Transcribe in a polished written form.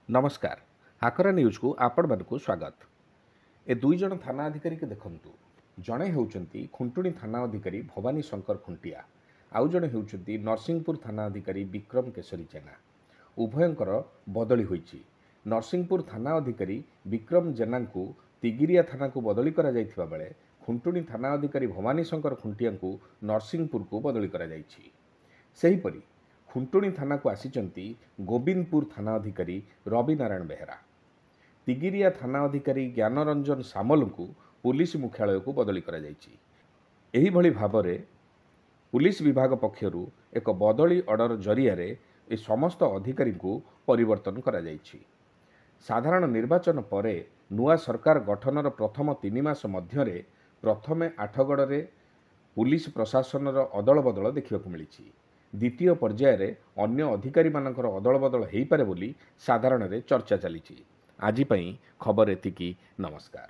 नमस्कार हाकरा न्यूज को आपण मानक स्वागत। ए दुई जन थाना अधिकारी के देखंतु जड़े होउचंती खुंटुणी थाना अधिकारी भवानी शंकर खुंटिया आउ जड़े होउचंती नरसिंहपुर थाना अधिकारी विक्रम केशरी जेना। उभयंकर बदली होईची। नरसिंहपुर थाना अधिकारी विक्रम जेना को तिगिरिया थाना को बदली करा जायथिबा बेले खुंटुणी थाना अधिकारी भवानी शंकर खुंटिया को नरसिंहपुर को बदली करा जायछि। सेहीपरि खुंटुणी थाना को आसीचंती गोविंदपुर थाना अधिकारी रवि नारायण बेहरा। तिगिरिया थाना अधिकारी ज्ञानरंजन सामल को पुलिस मुख्यालय को बदली करा जायछि। एही भली भाबरे पुलिस विभाग पक्षरु एक बदली ऑर्डर जरिया ए समस्त अधिकारी को परिवर्तन करा जायछि। साधारण निर्वाचन परे नुआ सरकार गठनर प्रथम 3 मास मध्यरे प्रथमे आठगड़े पुलिस प्रशासन अदल बदल देखा मिली। द्वितीय पर्यायर अन्य अधिकारी मानकर अदल बदल हो पारे बोली साधारण चर्चा चली। आज खबर एतिकी। नमस्कार।